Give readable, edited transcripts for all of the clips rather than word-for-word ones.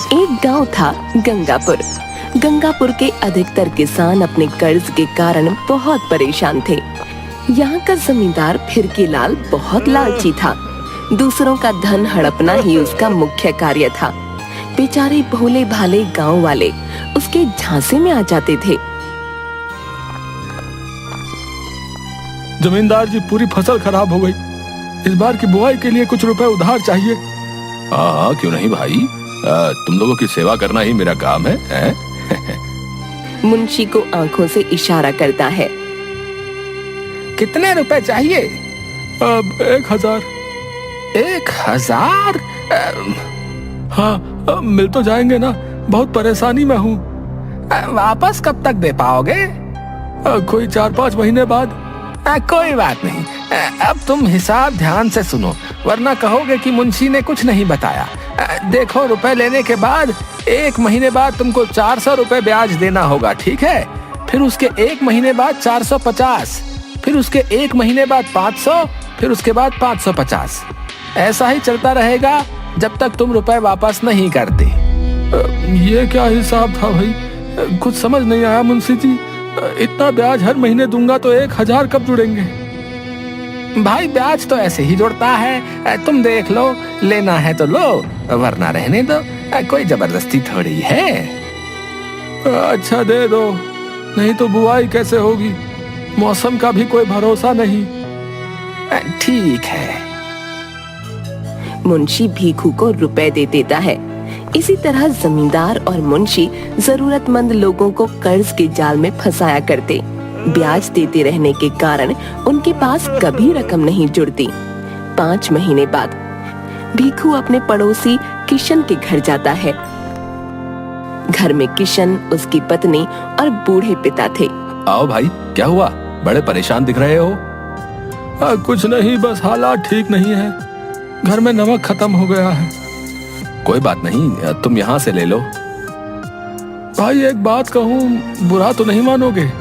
एक गांव था गंगापुर। गंगापुर के अधिकतर किसान अपने कर्ज के कारण बहुत परेशान थे। यहाँ का जमींदार फिरकीलाल बहुत लालची था। दूसरों का धन हड़पना ही उसका मुख्य कार्य था। बेचारे भोले भाले गांव वाले उसके झांसे में आ जाते थे। जमींदार जी, पूरी फसल खराब हो गई। इस बार की बुआई के लिए कुछ रुपए उधार चाहिए। हाँ, क्यों नहीं भाई, तुम लोगों की सेवा करना ही मेरा काम है? मुंशी को आंखों से इशारा करता है। कितने रुपए चाहिए? 1000। 1000? हाँ, मिल तो जाएंगे ना, बहुत परेशानी में हूँ। वापस कब तक दे पाओगे? कोई 4-5 महीने बाद। कोई बात नहीं, अब तुम हिसाब ध्यान से सुनो, वरना कहोगे कि मुंशी ने कुछ नहीं बताया। देखो, रुपए लेने के बाद 1 महीने बाद तुमको 400 रुपए ब्याज देना होगा, ठीक है? फिर उसके 1 महीने बाद 450, फिर उसके 1 महीने बाद 500, फिर उसके बाद 550। ऐसा ही चलता रहेगा जब तक तुम रुपए वापस नहीं करते। ये क्या हिसाब था भाई? कुछ समझ नहीं आया मुंशी जी। इतना ब्याज हर महीने दूंगा तो 1000 कब जुड़ेंगे? भाई, ब्याज तो ऐसे ही जुड़ता है, तुम देख लो, लेना है तो लो, वरना रहने दो, कोई जबरदस्ती थोड़ी है। अच्छा, दे दो, नहीं तो बुआई कैसे होगी? मौसम का भी कोई भरोसा नहीं। ठीक है। मुंशी भीखू को रुपए दे देता है। इसी तरह जमींदार और मुंशी जरूरतमंद लोगों को कर्ज के जाल में फंसाया करते। ब्याज देते रहने के कारण उनके पास कभी रकम नहीं जुड़ती। 5 महीने बाद भीखू अपने पड़ोसी किशन के घर जाता है। घर में किशन, उसकी पत्नी और बूढ़े पिता थे। आओ भाई, क्या हुआ? बड़े परेशान दिख रहे हो। कुछ नहीं, बस हालात ठीक नहीं है। घर में नमक खत्म हो गया है। कोई बात नहीं, तुम यहाँ से ले लो। भाई, एक बात कहूँ, बुरा तो नहीं मानोगे?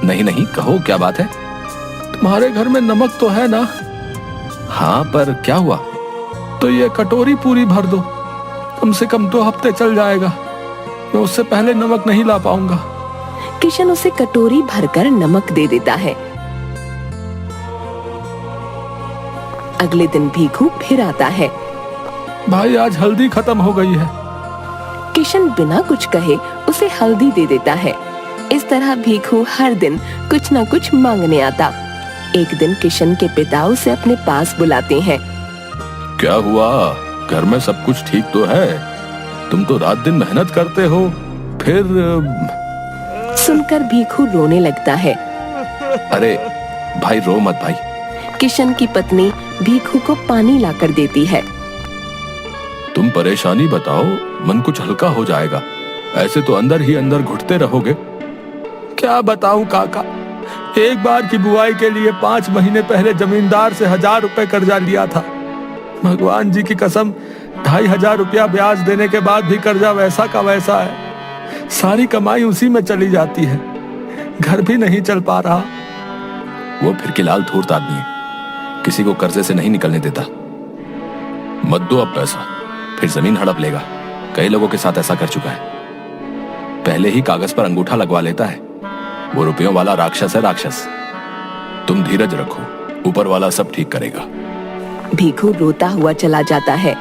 नहीं नहीं, कहो, क्या बात है? तुम्हारे घर में नमक तो है ना? हाँ, पर क्या हुआ? तो ये कटोरी पूरी भर दो, कम से कम 2 हफ्ते चल जाएगा। मैं उससे पहले नमक नहीं ला पाऊंगा। किशन उसे कटोरी भरकर नमक दे देता है। अगले दिन भीखू फिर आता है। भाई, आज हल्दी खत्म हो गई है। किशन बिना कुछ कहे उसे हल्दी दे देता है। इस तरह भीखू हर दिन कुछ न कुछ मांगने आता। एक दिन किशन के पिता उसे अपने पास बुलाते हैं। क्या हुआ? घर में सब कुछ ठीक तो है? तुम तो रात दिन मेहनत करते हो, फिर? सुनकर भीखू रोने लगता है। अरे भाई, रो मत भाई। किशन की पत्नी भीखू को पानी लाकर देती है। तुम परेशानी बताओ, मन कुछ हल्का हो जाएगा। ऐसे तो अंदर ही अंदर घुटते रहोगे। क्या बताऊं काका, एक बार की बुआई के लिए 5 महीने पहले जमींदार से 1000 रुपए कर्जा लिया था। भगवान जी की कसम, 2500 रुपया ब्याज देने के बाद भी कर्जा वैसा का वैसा है। सारी कमाई उसी में चली जाती है, घर भी नहीं चल पा रहा। वो फिरकीलाल धूर्त आदमी है, किसी को कर्जे से नहीं निकलने देता। मत दो अब पैसा, फिर जमीन हड़प लेगा। कई लोगों के साथ ऐसा कर चुका है। पहले ही कागज पर अंगूठा लगवा लेता है। वो रुपयों वाला राक्षस है, राक्षस। तुम धीरज रखो, ऊपर वाला सब ठीक करेगा। भीखू रोता हुआ चला जाता है।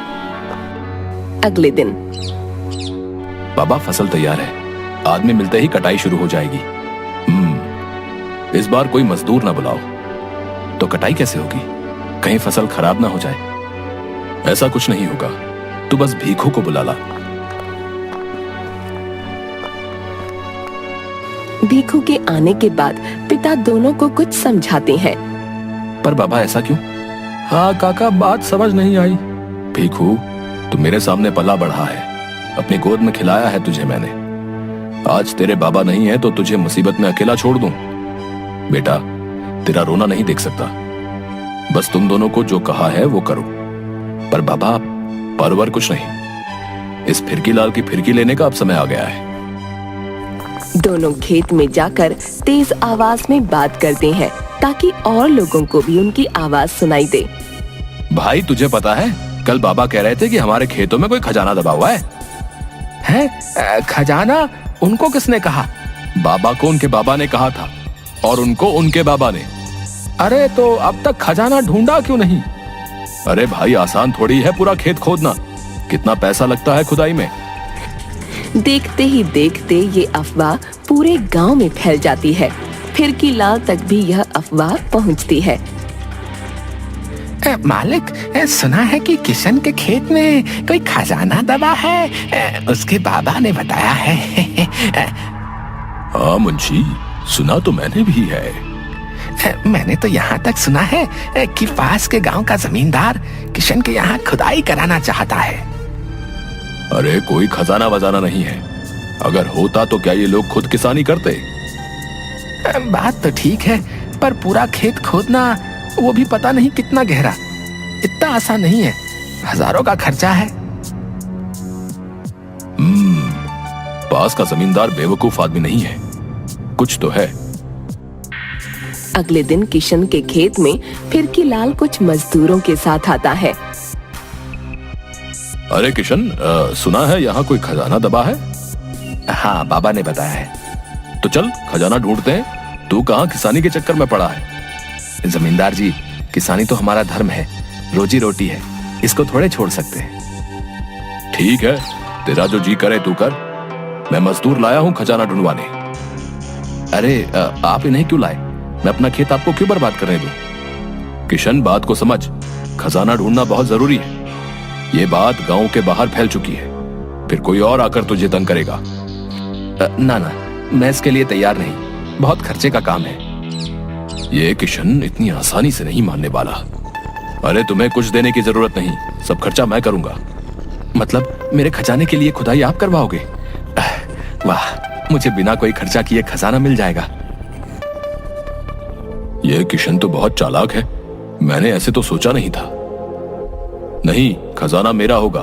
अगले दिन बाबा, फसल तैयार है, आदमी मिलते ही कटाई शुरू हो जाएगी। इस बार कोई मजदूर ना बुलाओ। तो कटाई कैसे होगी? कहीं फसल खराब ना हो जाए। ऐसा कुछ नहीं होगा, तू बस भीखू को बुला ला। भीखू के आने के बाद पिता दोनों को कुछ समझाते हैं। पर बाबा, ऐसा क्यों? हाँ काका, बात समझ नहीं आई। भीखू, तू मेरे सामने पला बढ़ा है, अपनी गोद में खिलाया है तुझे मैंने। आज तेरे बाबा नहीं है तो तुझे मुसीबत में अकेला छोड़ दूं? बेटा, तेरा रोना नहीं देख सकता। बस तुम दोनों को जो कहा है वो करो। पर बाबा, परवर कुछ नहीं। इस फिरकीलाल की फिरकी लेने का अब समय आ गया है। दोनों खेत में जाकर तेज आवाज में बात करते हैं, ताकि और लोगों को भी उनकी आवाज सुनाई दे। भाई, तुझे पता है कल बाबा कह रहे थे कि हमारे खेतों में कोई खजाना दबा हुआ है। खजाना? उनको किसने कहा? बाबा को उनके बाबा ने कहा था और उनको उनके बाबा ने। अरे तो अब तक खजाना ढूंढा क्यों नहीं? अरे भाई, आसान थोड़ी है पूरा खेत खोदना। कितना पैसा लगता है खुदाई में। देखते ही देखते ये अफवाह पूरे गांव में फैल जाती है। फिरकी लाल तक भी यह अफवाह पहुंचती है। मालिक, सुना है कि किशन के खेत में कोई खजाना दबा है। उसके बाबा ने बताया है। हाँ मुंशी, सुना तो मैंने भी है। मैंने तो यहाँ तक सुना है कि पास के गांव का जमींदार किशन के यहाँ खुदाई कराना चाहता है। अरे कोई खजाना वजाना नहीं है। अगर होता तो क्या ये लोग खुद किसानी करते? बात तो ठीक है, पर पूरा खेत खोदना, वो भी पता नहीं कितना गहरा, इतना आसान नहीं है। हजारों का खर्चा है। पास का जमींदार बेवकूफ आदमी नहीं है, कुछ तो है। अगले दिन किशन के खेत में फिरकी लाल कुछ मजदूरों के साथ आता है। अरे किशन, सुना है यहाँ कोई खजाना दबा है? हाँ, बाबा ने बताया है। तो चल खजाना ढूंढते हैं। तू कहाँ किसानी के चक्कर में पड़ा है? जमींदार जी, किसानी तो हमारा धर्म है, रोजी रोटी है, इसको थोड़े छोड़ सकते हैं। ठीक है, तेरा जो जी करे तू कर। मैं मजदूर लाया हूँ खजाना ढूंढवाने। अरे आप इन्हें क्यों लाए? मैं अपना खेत आपको क्यों बर्बाद करने दूं? किशन, बात को समझ। खजाना ढूंढना बहुत जरूरी है। ये बात गांव के बाहर फैल चुकी है, फिर कोई और आकर तुझे तंग करेगा। ना, मैं इसके लिए तैयार नहीं, बहुत खर्चे का काम है। ये किशन इतनी आसानी से नहीं मानने वाला। अरे तुम्हें कुछ देने की जरूरत नहीं, सब खर्चा मैं करूंगा। मतलब मेरे खजाने के लिए खुदाई आप करवाओगे? वाह, मुझे बिना कोई खर्चा किए खजाना मिल जाएगा। ये किशन तो बहुत चालाक है, मैंने ऐसे तो सोचा नहीं था। नहीं, खजाना मेरा होगा।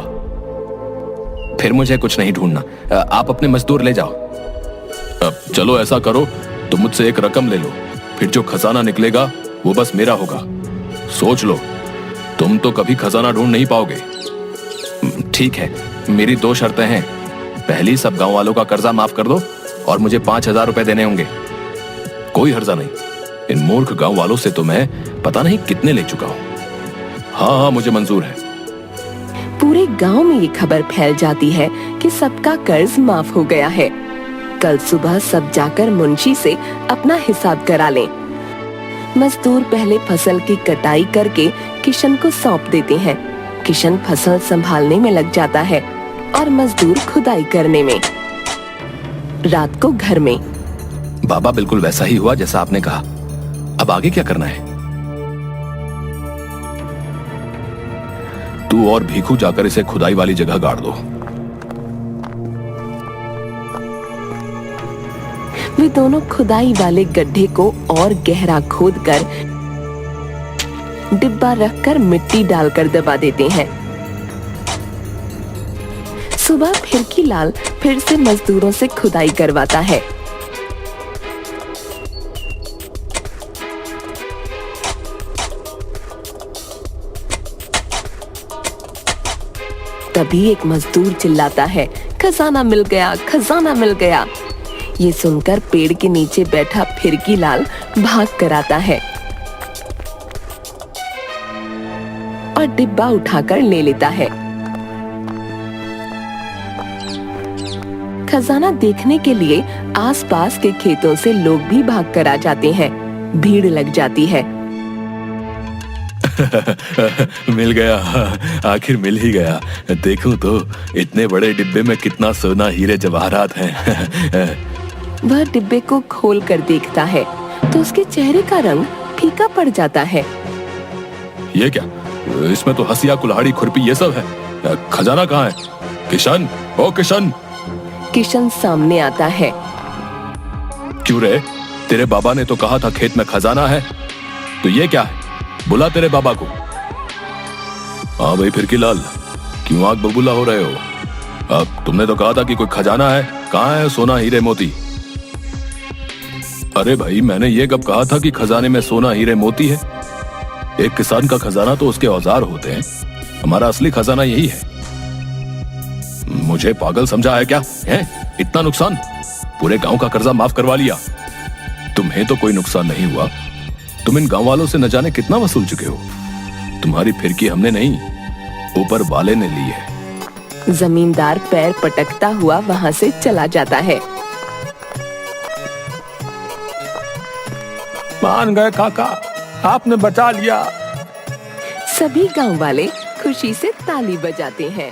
फिर मुझे कुछ नहीं ढूंढना, आप अपने मजदूर ले जाओ। अब चलो ऐसा करो, तुम मुझसे एक रकम ले लो, फिर जो खजाना निकलेगा वो बस मेरा होगा। सोच लो, तुम तो कभी खजाना ढूंढ नहीं पाओगे। ठीक है, मेरी 2 शर्तें हैं। पहली, सब गांव वालों का कर्जा माफ कर दो और मुझे 5,000 रुपए देने होंगे। कोई हर्जा नहीं, इन मूर्ख गांव वालों से तो मैं पता नहीं कितने ले चुका हूं। हाँ, मुझे मंजूर है। पूरे गांव में ये खबर फैल जाती है कि सबका कर्ज माफ हो गया है। कल सुबह सब जाकर मुंशी से अपना हिसाब करा लें। मजदूर पहले फसल की कटाई करके किशन को सौंप देते हैं। किशन फसल संभालने में लग जाता है और मजदूर खुदाई करने में। रात को घर में बाबा, बिल्कुल वैसा ही हुआ जैसा आपने कहा। अब आगे क्या करना है? तू और भीखू जाकर इसे खुदाई वाली जगह गाड़ दो। वे दोनों खुदाई वाले गड्ढे को और गहरा खोदकर डिब्बा रखकर मिट्टी डालकर दबा देते हैं। सुबह फिरकी लाल फिर से मजदूरों से खुदाई करवाता है। तभी एक मजदूर चिल्लाता है, खजाना मिल गया, खजाना मिल गया। ये सुनकर पेड़ के नीचे बैठा फिरकी लाल भाग कर आता है और डिब्बा उठाकर ले लेता है। खजाना देखने के लिए आसपास के खेतों से लोग भी भाग कर आ जाते हैं। भीड़ लग जाती है। मिल गया, आखिर मिल ही गया। देखूं तो इतने बड़े डिब्बे में कितना सोना, हीरे जवाहरात हैं। वह डिब्बे को खोल कर देखता है तो उसके चेहरे का रंग फीका पड़ जाता है। ये क्या? इसमें तो हंसिया, कुल्हाड़ी, खुरपी ये सब है। खजाना कहाँ है? किशन, ओ किशन! किशन सामने आता है। क्यों रे? तेरे बाबा ने तो कहा था खेत में खजाना है, तो ये क्या है? बुला तेरे बाबा को। हाँ भाई फिरकी लाल, क्यों आग बबूला हो रहे हो? अब तुमने तो कहा था कि कोई खजाना है, कहाँ है सोना, हीरे, मोती? अरे भाई, मैंने ये कब कहा था कि खजाने में सोना, हीरे, मोती है? एक किसान का खजाना तो उसके औजार होते हैं। हमारा असली खजाना यही है। मुझे पागल समझा है क्या? है इतना नुकसान? पूरे गांव का कर्जा माफ करवा लिया। तुम्हें तो कोई नुकसान नहीं हुआ। तुम इन गांव वालों से न जाने कितना वसूल चुके हो। तुम्हारी फिरकी हमने नहीं, ऊपर वाले ने ली है। जमींदार पैर पटकता हुआ वहां से चला जाता है। मान गए काका, आपने बचा लिया। सभी गांव वाले खुशी से ताली बजाते हैं।